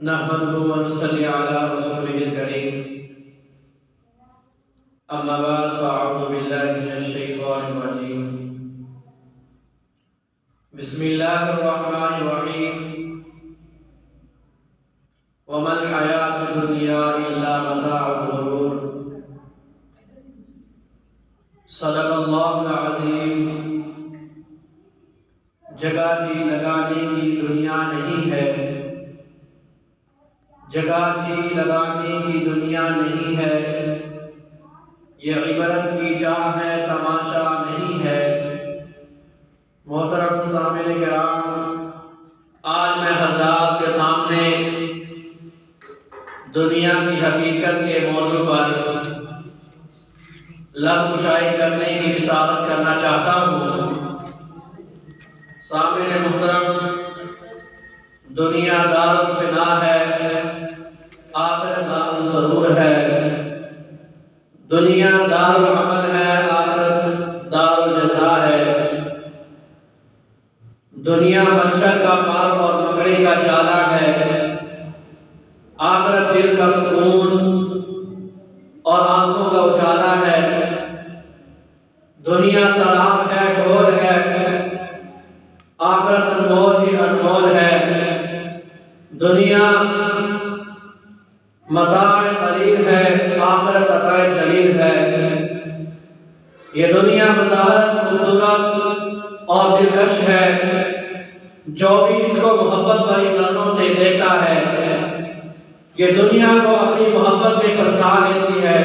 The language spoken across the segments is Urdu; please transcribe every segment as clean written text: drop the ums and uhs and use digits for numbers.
نحمده ونصلي على رسوله الكريم أما بعد فأعوذ بالله من الشيطان الرجيم بسم الله الرحمن الرحيم وما الحياة الدنيا إلا متاع الغرور صدق اللہ العظیم۔ جگہ جی لگانے کی دنیا نہیں ہے، جگہ جی لگانے کی دنیا نہیں ہے، یہ عبرت کی جا ہے تماشا نہیں ہے۔ محترم سامعین کرام، آج میں حضرات کے سامنے دنیا کی حقیقت کے موضوع پر لب کشائی کرنے کی رسالت کرنا چاہتا ہوں۔ سامعین محترم، دنیا دار الفنا ہے، آخرت دار السرور ہے۔ دنیا دار العمل ہے، آخرت دار الجزا ہے۔ دنیا مچھر کا پر اور مکڑی کا جالا ہے، آخرت دل کا سکون اور آنکھوں کا اجالا ہے۔ دنیا سراب ہے، ڈھول ہے، آخرت انمول ہی انمول ہے۔ دنیا متاع قلیل ہے، آخرت عطا جلیل ہے۔ یہ دنیا بظاہر خوبصورت اور دلکش ہے، جو بھی اس کو محبت بھری نظروں سے دیکھتا ہے یہ دنیا کو اپنی محبت میں پرسا لیتی ہے،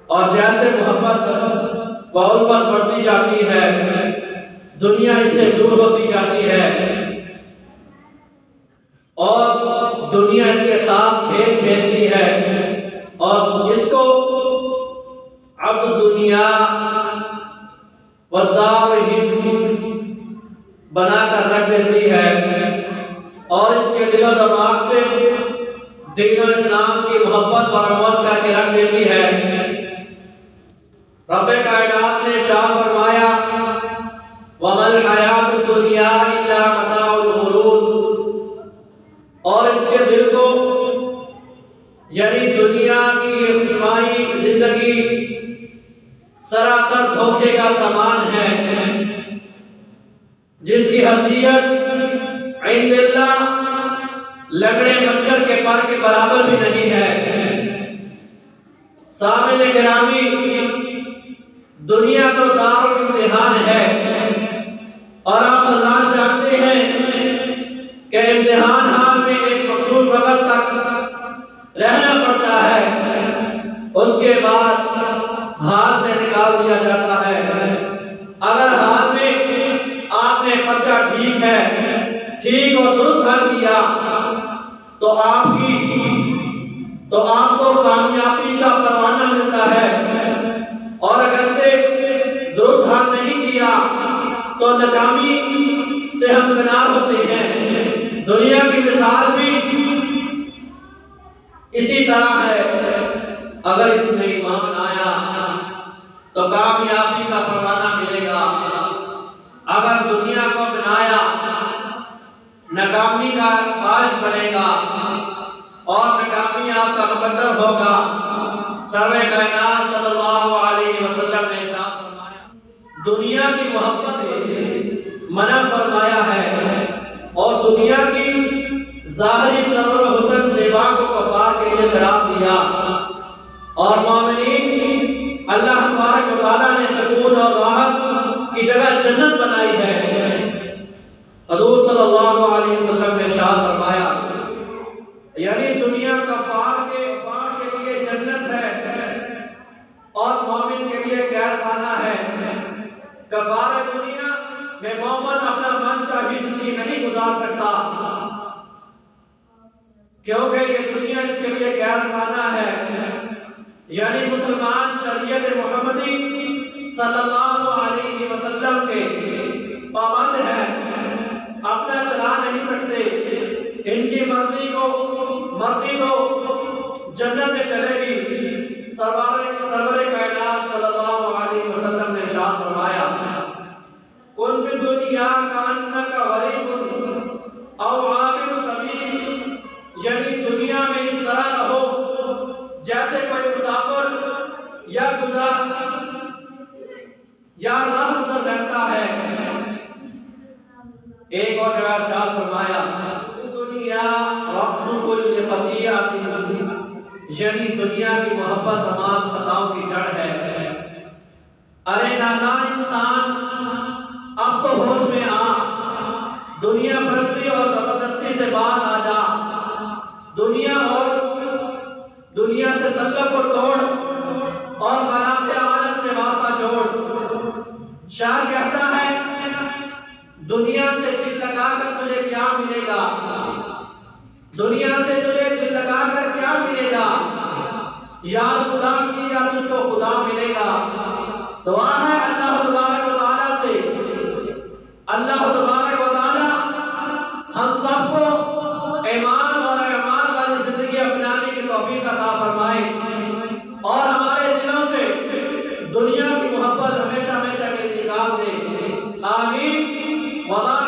اور جیسے محبت و الفت بڑھتی جاتی ہے دنیا اس سے دور ہوتی جاتی ہے، اور دنیا اس کے ساتھ کھیل کھیلتی ہے اور اس کو عبد دنیا والدار ہی بنا کر رکھ دیتی ہے، اور اس کے دل و دماغ سے دین و اسلام کی محبت فراموش کر کے رکھ دیتی ہے۔ رب کائنات نے ارشاد فرمایا وَمَا الْحَيَاةُ الدُّنْيَا إِلَّا مَتَاعُ الْغُرُورِ، اور اس کے دل کو یعنی دنیا کی یہ اجتماعی زندگی سراسر دھوکے کا سامان ہے، جس کی حیثیت عند اللہ لنگڑے مچھر کے پر کے برابر بھی نہیں ہے۔ سامعین گرامی، دنیا تو دار امتحان ہے، اور آپ اللہ جانتے ہیں کہ امتحان حال میں ایک مخصوص وقت تک رہنا پڑتا ہے، اس کے بعد حال سے نکال دیا جاتا ہے۔ اگر حال میں آپ نے پرچہ ٹھیک اور درست حل کیا تو آپ کو کامیابی کا پروانہ ملتا ہے، اور اگر سے درست حل نہیں کیا تو ناکامی سے ہمکنار ہوتے ہیں۔ دنیا کی مثال بھی اسی طرح ہے، اگر اس میں ایمان آیا تو کامیابی کا پروانہ ملے گا، اگر دنیا کو بنایا ناکامی کا باعث بنے گا اور ناکامی آپ کا مقدر ہوگا۔ سرور کائنات صلی اللہ علیہ وسلم نے ارشاد فرمایا دنیا کی محبت منع فرمایا ہے، اور دنیا کی ظاہری سرور و حسن زیبا کو کفار کے لیے قرار دیا، اور مومنین اللہ تبارک و تعالیٰ نے سکون اور راحت کی جگہ جنت بنائی ہے۔ حضور صلی اللہ علیہ وسلم نے ارشاد فرمایا یعنی دنیا کفار کے لیے جنت ہے اور مومن کے لیے قید خانہ ہے۔ کفار دنیا میں مومن اپنا من چاہی زندگی نہیں گزار سکتا، کیونکہ یہ دنیا اس کے لیے قید خانہ ہے۔ یعنی مسلمان شریعت محمدی صلی اللہ علیہ وسلم کے پابند ہیں، اپنا چلا نہیں سکتے، ان کی مرضی تو جنت میں چلے گی۔ سرور کائنات صلی اللہ علیہ وسلم نے ارشاد فرمایا کن فی الدنیا کأنک غریب او عابر سبیل یعنی دنیا میں اس طرح رہو جیسے کوئی مسافر یا گزرا یا راہ گزر رہتا ہے۔ ایک اور جگہ ارشاد فرمایا دنیا رقص کل خطیئۃ، یعنی دنیا کی محبت تمام خطاؤں کی جڑ ہے۔ ارے نانا انسان اب تو ہوش میں آ، دنیا پرستی اور زبردستی سے باز آ جا، دنیا اور دنیا سے تعلق کو توڑ اور ملامت عالم سے واسطہ جوڑ۔ شاعر کہتا ہے دنیا سے دل لگا کر تجھے کیا ملے گا، دنیا سے تجھے دل لگا کر کیا ملے گا، یاد خدا کی یا تجھ کو خدا ملے گا۔ دعا ہے اللہ تبارک و تعالیٰ سے، اللہ تبارک و تعالیٰ ہم سب کو ایمان اور اعمال والی زندگی اپنانے کی توفیق عطا فرمائے اور ہمارے دلوں سے دنیا کی محبت ہمیشہ ہمیشہ کے لیے نکال دے، آمین۔ وما